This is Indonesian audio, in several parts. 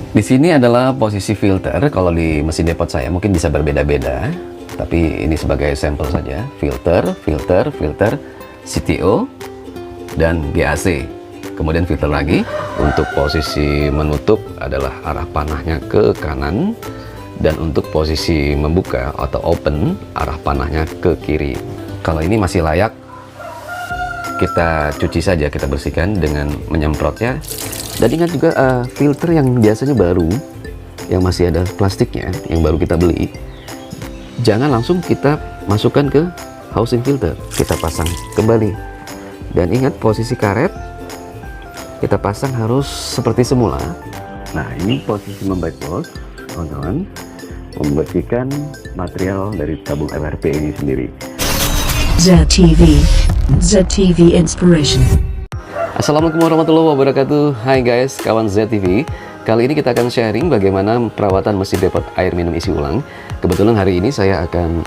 Di sini adalah posisi filter. Kalau di mesin depot saya mungkin bisa berbeda-beda, tapi ini sebagai sampel saja. Filter, filter, filter, CTO, dan GAC. Kemudian filter lagi. Untuk posisi menutup adalah arah panahnya ke kanan, dan untuk posisi membuka atau open arah panahnya ke kiri. Kalau ini masih layak, kita cuci saja, kita bersihkan dengan menyemprotnya. Dan ingat juga filter yang biasanya baru, yang masih ada plastiknya, yang baru kita beli, jangan langsung kita masukkan ke housing filter. Kita pasang kembali. Dan ingat posisi karet, kita pasang harus seperti semula. Nah, ini posisi membackwash, kawan-kawan, membersihkan material dari tabung FRP ini sendiri. ZTV Inspiration. Assalamualaikum warahmatullahi wabarakatuh. Hai guys, kawan ZTV. Kali ini kita akan sharing bagaimana perawatan mesin depot air minum isi ulang. Kebetulan hari ini saya akan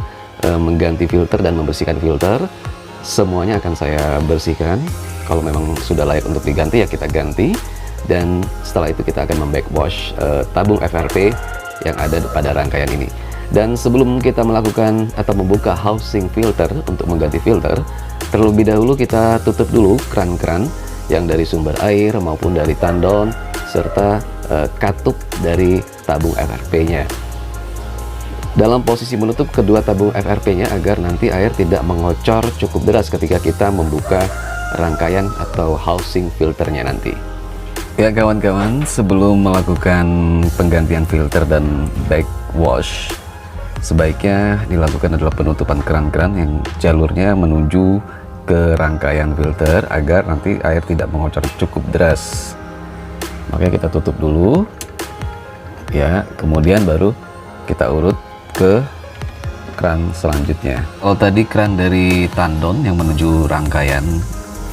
mengganti filter dan membersihkan filter. Semuanya akan saya bersihkan. Kalau memang sudah layak untuk diganti, ya kita ganti. Dan setelah itu kita akan membackwash tabung FRP yang ada pada rangkaian ini. Dan sebelum kita melakukan atau membuka housing filter untuk mengganti filter, terlebih dahulu kita tutup dulu keran-keran yang dari sumber air maupun dari tandon serta katup dari tabung FRP-nya. Dalam posisi menutup kedua tabung FRP-nya agar nanti air tidak mengocor cukup deras ketika kita membuka rangkaian atau housing filternya nanti. Ya kawan-kawan, sebelum melakukan penggantian filter dan backwash, sebaiknya dilakukan adalah penutupan keran-keran yang jalurnya menuju ke rangkaian filter agar nanti air tidak mengocor cukup deras. Makanya kita tutup dulu ya, kemudian baru kita urut ke keran selanjutnya. Kalau tadi keran dari tandon yang menuju rangkaian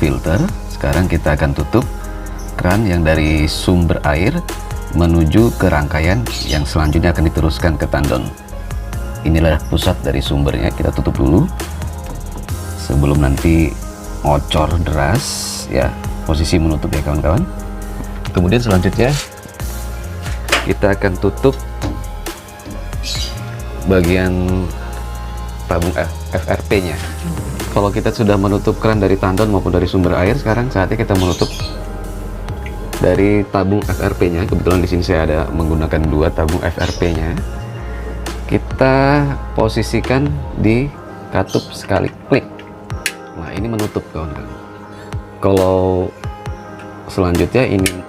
filter, sekarang kita akan tutup keran yang dari sumber air menuju ke rangkaian yang selanjutnya akan diteruskan ke tandon. Inilah pusat dari sumbernya, kita tutup dulu sebelum nanti ngocor deras ya. Posisi menutup ya kawan-kawan. Kemudian selanjutnya kita akan tutup bagian tabung FRP nya. Kalau kita sudah menutup keran dari tandon maupun dari sumber air, sekarang saatnya kita menutup dari tabung FRP nya. Kebetulan di sini saya ada menggunakan dua tabung FRP nya. Kita posisikan di katup sekali klik. Nah, ini menutup kawan-kawan. Kalau selanjutnya ini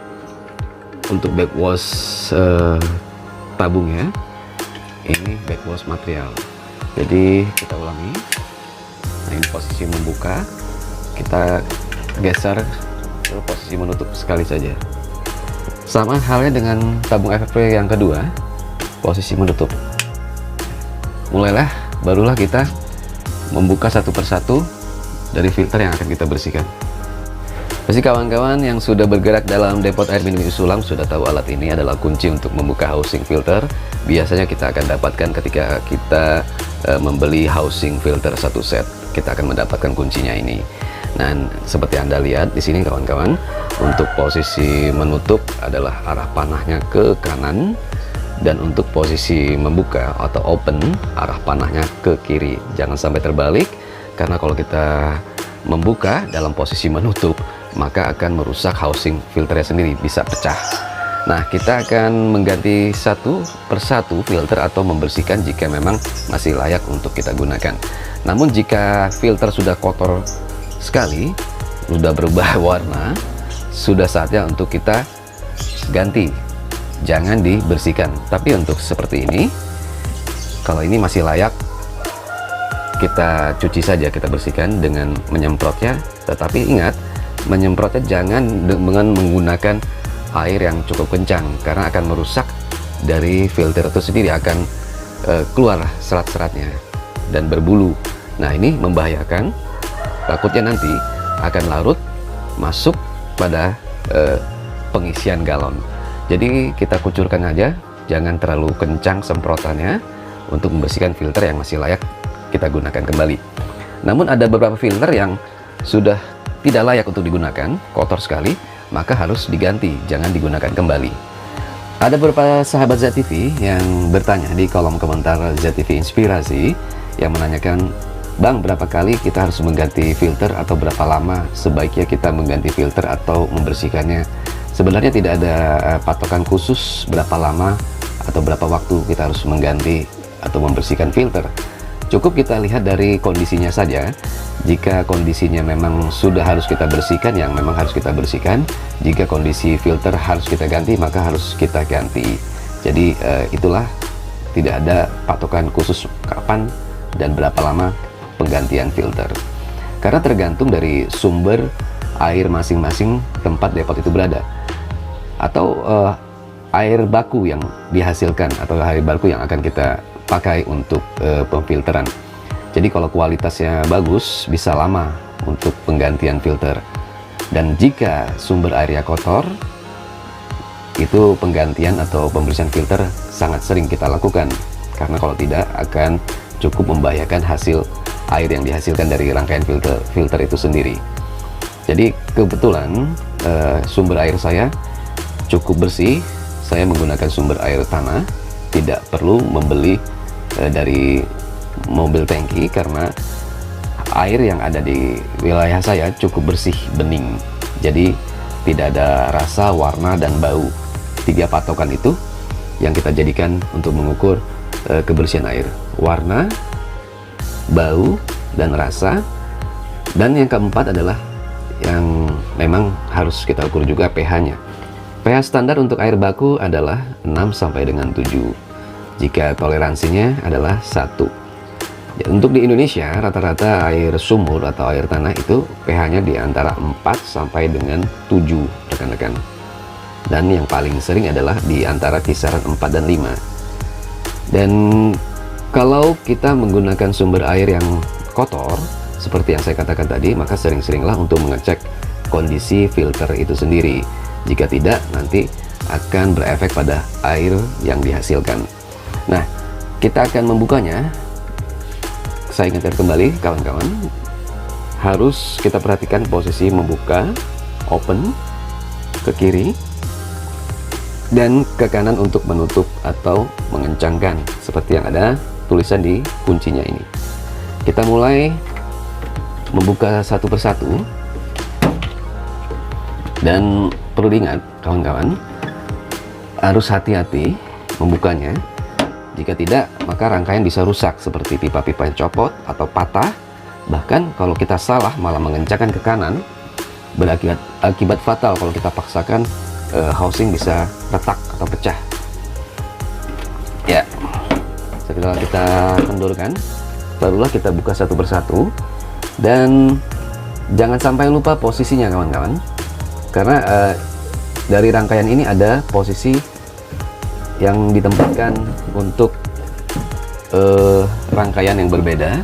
untuk backwash tabungnya, ini backwash material. Jadi kita ulangi. Nah, ini posisi membuka, kita geser ke posisi menutup sekali saja. Sama halnya dengan tabung FFP yang kedua, posisi menutup. Mulailah, barulah kita membuka satu persatu dari filter yang akan kita bersihkan. Pasti kawan-kawan yang sudah bergerak dalam depot air minum isi ulang sudah tahu alat ini adalah kunci untuk membuka housing filter. Biasanya kita akan dapatkan ketika kita membeli housing filter satu set. Kita akan mendapatkan kuncinya ini. Nah, seperti Anda lihat di sini kawan-kawan, untuk posisi menutup adalah arah panahnya ke kanan, dan untuk posisi membuka atau open arah panahnya ke kiri. Jangan sampai terbalik, karena kalau kita membuka dalam posisi menutup maka akan merusak housing filternya sendiri, bisa pecah. Nah, kita akan mengganti satu persatu filter atau membersihkan jika memang masih layak untuk kita gunakan. Namun jika filter sudah kotor sekali, sudah berubah warna, sudah saatnya untuk kita ganti. Jangan dibersihkan. Tapi untuk seperti ini, kalau ini masih layak, kita cuci saja, kita bersihkan dengan menyemprotnya. Tetapi ingat, menyemprotnya jangan dengan menggunakan air yang cukup kencang, karena akan merusak dari filter itu sendiri, akan keluar serat-seratnya dan berbulu. Nah, ini membahayakan, takutnya nanti akan larut masuk pada pengisian galon. Jadi kita kucurkan aja, jangan terlalu kencang semprotannya untuk membersihkan filter yang masih layak kita gunakan kembali. Namun ada beberapa filter yang sudah tidak layak untuk digunakan, kotor sekali, maka harus diganti, jangan digunakan kembali. Ada beberapa sahabat ZTV yang bertanya di kolom komentar ZTV Inspirasi yang menanyakan, Bang, berapa kali kita harus mengganti filter atau berapa lama sebaiknya kita mengganti filter atau membersihkannya? Sebenarnya tidak ada patokan khusus berapa lama atau berapa waktu kita harus mengganti atau membersihkan filter. Cukup kita lihat dari kondisinya saja. Jika kondisinya memang sudah harus kita bersihkan, yang memang harus kita bersihkan. Jika kondisi filter harus kita ganti, maka harus kita ganti. Jadi itulah, tidak ada patokan khusus kapan dan berapa lama penggantian filter. Karena tergantung dari sumber air masing-masing tempat depot itu berada. Atau air baku yang dihasilkan atau air baku yang akan kita pakai untuk pemfilteran. Jadi kalau kualitasnya bagus, bisa lama untuk penggantian filter. Dan jika sumber airnya kotor, itu penggantian atau pembersihan filter sangat sering kita lakukan. Karena kalau tidak, akan cukup membahayakan hasil air yang dihasilkan dari rangkaian filter itu sendiri. Jadi kebetulan sumber air saya cukup bersih. Saya menggunakan sumber air tanah, tidak perlu membeli dari mobil tangki karena air yang ada di wilayah saya cukup bersih, bening. Jadi tidak ada rasa, warna, dan bau. 3 patokan itu yang kita jadikan untuk mengukur kebersihan air: warna, bau, dan rasa. Dan yang keempat adalah yang memang harus kita ukur juga, pH-nya. pH standar untuk air baku adalah 6 sampai dengan 7. Jika toleransinya adalah 1. Ya, untuk di Indonesia, rata-rata air sumur atau air tanah itu pH-nya di antara 4 sampai dengan 7, rekan-rekan. Dan yang paling sering adalah di antara kisaran 4 dan 5. Dan kalau kita menggunakan sumber air yang kotor, seperti yang saya katakan tadi, maka sering-seringlah untuk mengecek kondisi filter itu sendiri. Jika tidak, nanti akan berefek pada air yang dihasilkan. Nah, kita akan membukanya. Saya ingatkan kembali, kawan-kawan, harus kita perhatikan posisi membuka, open, ke kiri, dan ke kanan untuk menutup atau mengencangkan, seperti yang ada tulisan di kuncinya ini. Kita mulai membuka satu persatu. Dan perlu diingat, kawan-kawan, harus hati-hati membukanya. Jika tidak, maka rangkaian bisa rusak seperti pipa-pipa yang copot atau patah. Bahkan kalau kita salah malah mengencangkan ke kanan, berakibat fatal. Kalau kita paksakan, housing bisa retak atau pecah. Ya, setelah kita kendorkan, barulah kita buka satu persatu. Dan jangan sampai lupa posisinya, kawan-kawan. Karena dari rangkaian ini ada posisi yang ditempatkan untuk rangkaian yang berbeda.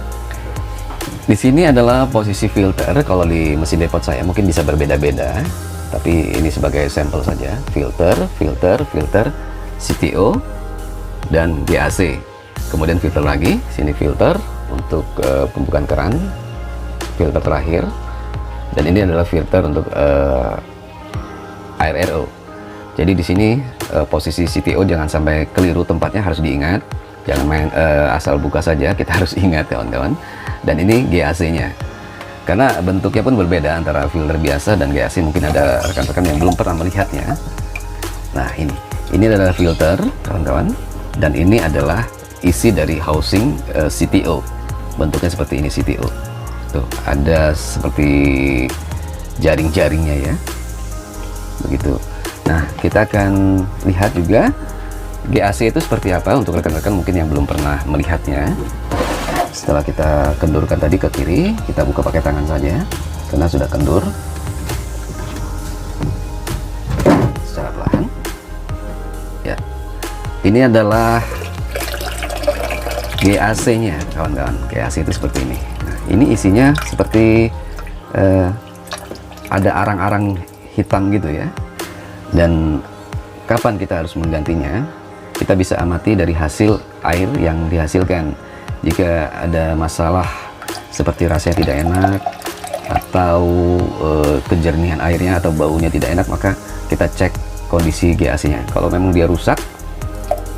Di sini adalah posisi filter. Kalau di mesin depot saya mungkin bisa berbeda-beda, tapi ini sebagai sampel saja. Filter, CTO, dan GAC. Kemudian filter lagi, sini filter untuk pembukaan keran, filter terakhir, dan ini adalah filter untuk air RO. Jadi di sini posisi CTO jangan sampai keliru tempatnya, harus diingat. Jangan main asal buka saja, kita harus ingat, kawan-kawan. Dan ini GAC-nya. Karena bentuknya pun berbeda antara filter biasa dan GAC. Mungkin ada rekan-rekan yang belum pernah melihatnya. Nah, ini adalah filter, kawan-kawan. Dan ini adalah isi dari housing CTO. Bentuknya seperti ini, CTO. Tuh, ada seperti jaring-jaringnya ya. Begitu. Nah, kita akan lihat juga GAC itu seperti apa untuk rekan-rekan mungkin yang belum pernah melihatnya. Setelah kita kendurkan tadi ke kiri, kita buka pakai tangan saja karena sudah kendur. Secara perlahan. Ya. Ini adalah GAC-nya, kawan-kawan. GAC itu seperti ini. Nah, ini isinya seperti ada arang-arang hitam gitu ya. Dan kapan kita harus menggantinya, kita bisa amati dari hasil air yang dihasilkan. Jika ada masalah seperti rasanya tidak enak atau kejernihan airnya atau baunya tidak enak, maka kita cek kondisi GAC-nya. Kalau memang dia rusak,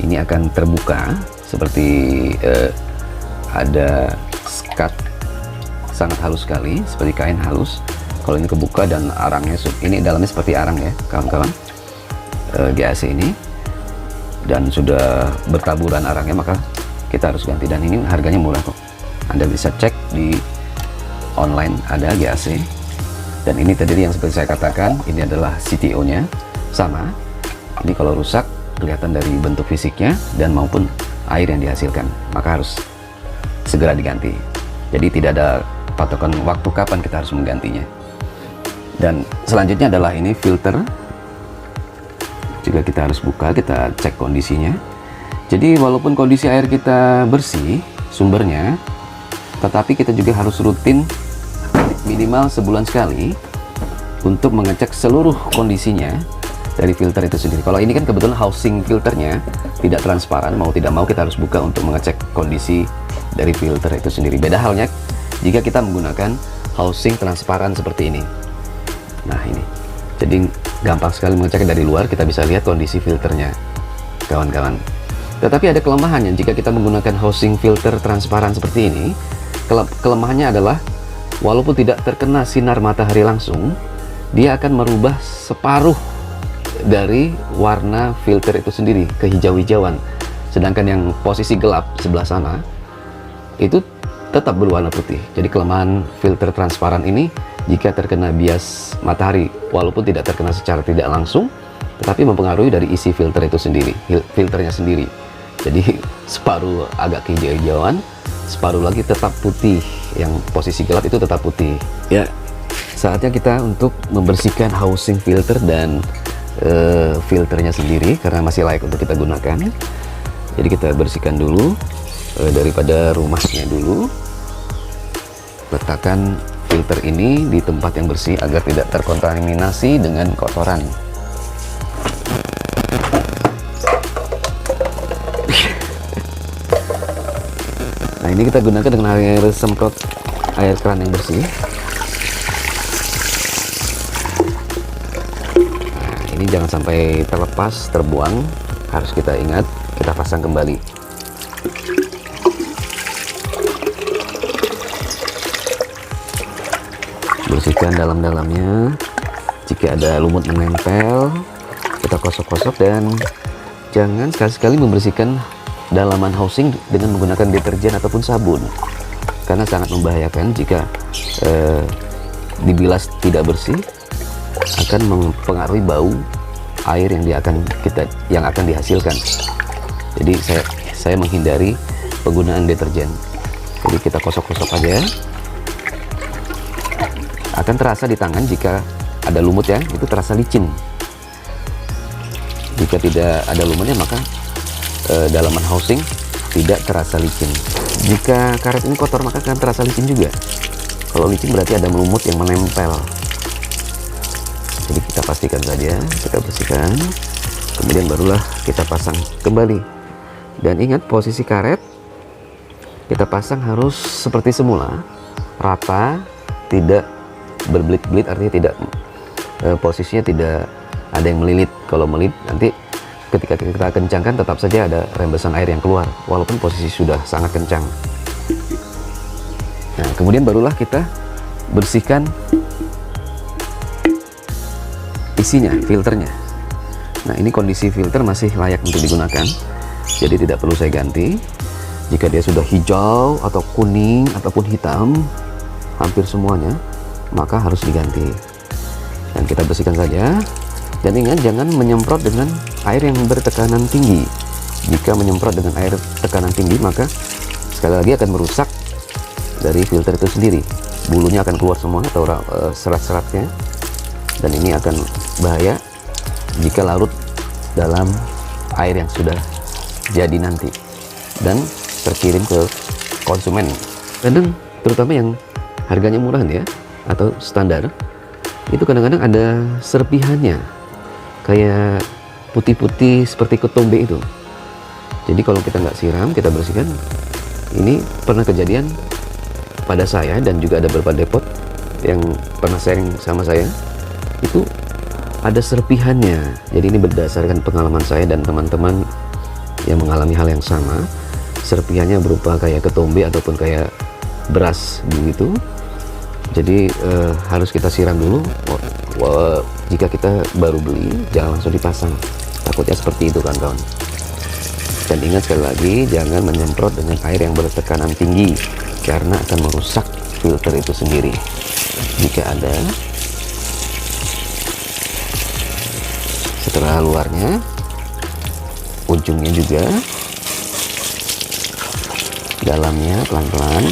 ini akan terbuka seperti ada skat sangat halus sekali, seperti kain halus. Kalau ini kebuka dan arangnya, ini dalamnya seperti arang ya kawan-kawan, GAC ini, dan sudah bertaburan arangnya, maka kita harus ganti. Dan ini harganya murah kok, Anda bisa cek di online, ada GAC. Dan ini tadi yang seperti saya katakan, ini adalah CTO nya sama. Ini kalau rusak kelihatan dari bentuk fisiknya dan maupun air yang dihasilkan, maka harus segera diganti. Jadi tidak ada patokan waktu kapan kita harus menggantinya. Dan selanjutnya adalah ini filter. Juga kita harus buka, kita cek kondisinya. Jadi walaupun kondisi air kita bersih sumbernya, tetapi kita juga harus rutin minimal sebulan sekali untuk mengecek seluruh kondisinya dari filter itu sendiri. Kalau ini kan kebetulan housing filternya tidak transparan, mau tidak mau kita harus buka untuk mengecek kondisi dari filter itu sendiri. Beda halnya jika kita menggunakan housing transparan seperti ini. Nah ini, jadi gampang sekali mengeceknya dari luar, kita bisa lihat kondisi filternya kawan-kawan. Tetapi ada kelemahannya jika kita menggunakan housing filter transparan seperti ini. Kelemahannya adalah walaupun tidak terkena sinar matahari langsung, dia akan merubah separuh dari warna filter itu sendiri ke hijau-hijauan. Sedangkan yang posisi gelap sebelah sana itu tetap berwarna putih. Jadi kelemahan filter transparan ini, jika terkena bias matahari, walaupun tidak terkena secara tidak langsung, tetapi mempengaruhi dari isi filter itu sendiri, filternya sendiri. Jadi separuh agak hijau-hijauan, separuh lagi tetap putih. Yang posisi gelap itu tetap putih. Ya, saatnya kita untuk membersihkan housing filter dan filternya sendiri karena masih layak untuk kita gunakan. Jadi kita bersihkan dulu daripada rumahnya dulu. Letakkan filter ini di tempat yang bersih agar tidak terkontaminasi dengan kotoran. Nah ini kita gunakan dengan air semprot air keran yang bersih. Nah ini jangan sampai terlepas, terbuang, harus kita ingat, kita pasang kembali. Bersihkan dalam-dalamnya. Jika ada lumut menempel, kita gosok-gosok, dan jangan sekali-sekali membersihkan dalaman housing dengan menggunakan deterjen ataupun sabun, karena sangat membahayakan jika dibilas tidak bersih, akan mempengaruhi bau air yang akan dihasilkan. Jadi saya menghindari penggunaan deterjen. Jadi kita gosok-gosok aja. Akan terasa di tangan jika ada lumut ya, itu terasa licin. Jika tidak ada lumutnya, maka dalaman housing tidak terasa licin. Jika karet ini kotor, maka akan terasa licin juga. Kalau licin berarti ada lumut yang menempel. Jadi kita pastikan saja, kita bersihkan, kemudian barulah kita pasang kembali. Dan ingat, posisi karet kita pasang harus seperti semula, rata, tidak berbelit-belit, artinya tidak posisinya tidak ada yang melilit. Kalau melilit, nanti ketika kita kencangkan tetap saja ada rembesan air yang keluar walaupun posisi sudah sangat kencang. Nah kemudian barulah kita bersihkan isinya, filternya. Nah ini kondisi filter masih layak untuk digunakan, jadi tidak perlu saya ganti. Jika dia sudah hijau atau kuning ataupun hitam hampir semuanya, maka harus diganti. Dan kita bersihkan saja. Dan ingat, jangan menyemprot dengan air yang bertekanan tinggi. Jika menyemprot dengan air tekanan tinggi, maka sekali lagi akan merusak dari filter itu sendiri. Bulunya akan keluar semua atau serat-seratnya, dan ini akan bahaya jika larut dalam air yang sudah jadi nanti dan terkirim ke konsumen. Kadang terutama yang harganya murah ya atau standar, itu kadang-kadang ada serpihannya kayak putih-putih seperti ketombe itu. Jadi kalau kita nggak siram, kita bersihkan. Ini pernah kejadian pada saya dan juga ada beberapa depot yang pernah sharing sama saya. Itu ada serpihannya. Jadi ini berdasarkan pengalaman saya dan teman-teman yang mengalami hal yang sama. Serpihannya berupa kayak ketombe ataupun kayak beras begitu. Jadi harus kita siram dulu. Jika kita baru beli, jangan langsung dipasang. Takutnya seperti itu kawan-kawan. Dan ingat sekali lagi, jangan menyemprot dengan air yang bertekanan tinggi karena akan merusak filter itu sendiri. Jika ada, setelah luarnya, ujungnya juga, dalamnya pelan-pelan.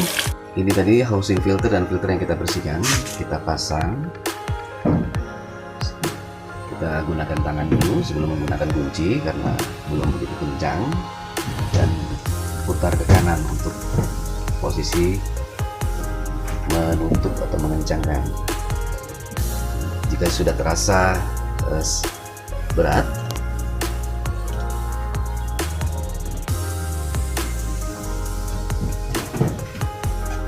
Ini tadi housing filter dan filter yang kita bersihkan, kita pasang. Kita gunakan tangan dulu sebelum menggunakan kunci karena belum begitu kencang, dan putar ke kanan untuk posisi menutup atau mengencangkan. Jika sudah terasa berat,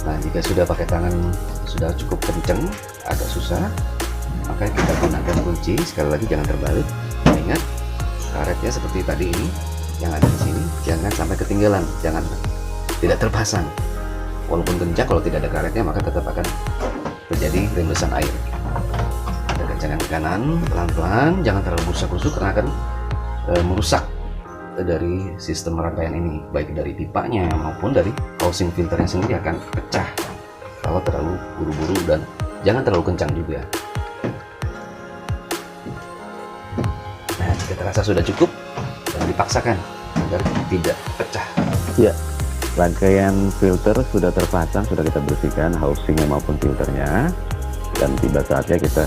nah jika sudah pakai tangan sudah cukup kencang, agak susah, maka kita gunakan kunci. Sekali lagi jangan terbalik. Ingat, karetnya seperti tadi ini yang ada di sini, jangan sampai ketinggalan, jangan tidak terpasang. Walaupun kencang, kalau tidak ada karetnya maka tetap akan terjadi rembesan air. Ada kencangan ke kanan, pelan-pelan, jangan terlalu rusak-rusuk karena akan merusak dari sistem rangkaian ini, baik dari pipanya maupun dari housing filternya sendiri akan pecah kalau terlalu buru-buru, dan jangan terlalu kencang juga. Nah, jika terasa sudah cukup, dan dipaksakan agar tidak pecah. Ya, rangkaian filter sudah terpasang, sudah kita bersihkan housingnya maupun filternya, dan tiba saatnya kita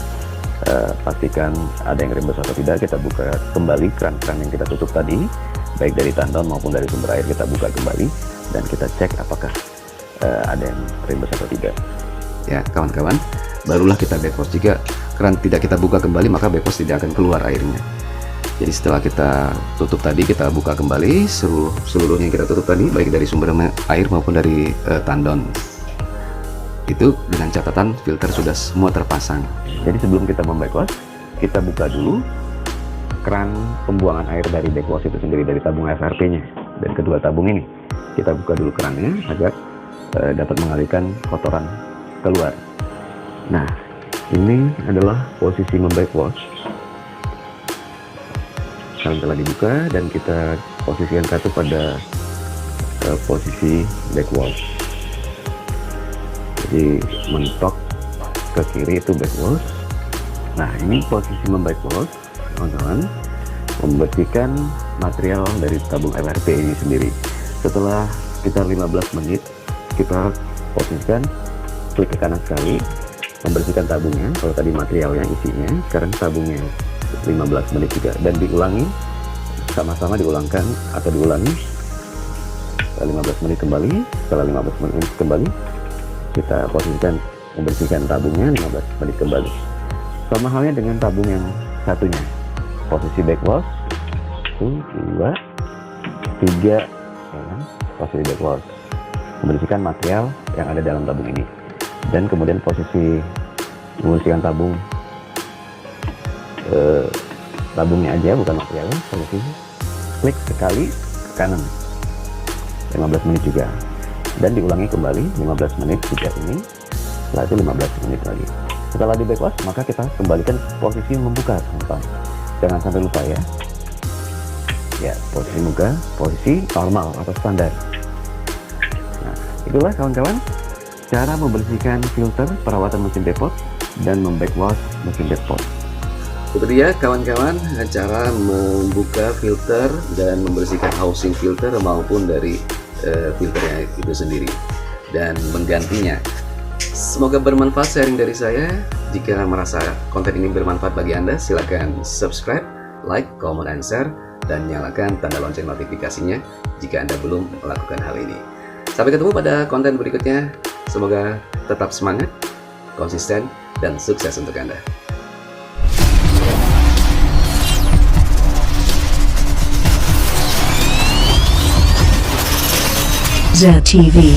pastikan ada yang rembes atau tidak. Kita buka kembali keran-keran yang kita tutup tadi, baik dari tandon maupun dari sumber air, kita buka kembali dan kita cek apakah ada yang rembes atau tidak. Ya kawan-kawan, barulah kita backwash. Jika keran tidak kita buka kembali, maka backwash tidak akan keluar airnya. Jadi setelah kita tutup tadi, kita buka kembali seluruhnya yang kita tutup tadi, baik dari sumber air maupun dari tandon. Itu dengan catatan filter sudah semua terpasang. Jadi sebelum kita membackwash, kita buka dulu keran pembuangan air dari backwash itu sendiri, dari tabung FRP-nya. Dan kedua tabung ini kita buka dulu kerannya agar dapat mengalirkan kotoran keluar. Nah, ini adalah posisi membackwash. Sekarang telah dibuka dan kita posisikan kartu pada posisi backwash. Jadi mentok ke kiri itu backwash. Nah, ini posisi membackwash, teman-teman, membersihkan material dari tabung FRP ini sendiri. Setelah sekitar 15 menit, kita posisikan, klik ke kanan sekali, membersihkan tabungnya. Kalau tadi materialnya, isinya, sekarang tabungnya 15 menit juga, dan diulangi, sama-sama diulangkan atau diulangi 15 menit kembali. Setelah 15 menit kembali, kita posisikan, membersihkan tabungnya 15 menit kembali. Sama halnya dengan tabung yang satunya, posisi backwash 1, 2, 3, posisi backwash, membersihkan material yang ada dalam tabung ini, dan kemudian posisi membersihkan tabungnya aja, bukan materialnya. Posisi klik sekali ke kanan 15 menit juga, dan diulangi kembali 15 menit juga ini. Setelah itu 15 menit lagi. Setelah di backwash, maka kita kembalikan posisi membuka, teman-teman. Jangan sampai lupa ya. Ya, posisi muka, posisi normal atau standar. Nah, itulah kawan-kawan cara membersihkan filter perawatan mesin depot dan membackwash mesin depot. Itu dia kawan-kawan, cara membuka filter dan membersihkan housing filter maupun dari filternya itu sendiri dan menggantinya. Semoga bermanfaat sharing dari saya. Jika merasa konten ini bermanfaat bagi Anda, silakan subscribe, like, comment, and share, dan nyalakan tanda lonceng notifikasinya jika Anda belum melakukan hal ini. Sampai ketemu pada konten berikutnya. Semoga tetap semangat, konsisten, dan sukses untuk Anda. ZTV.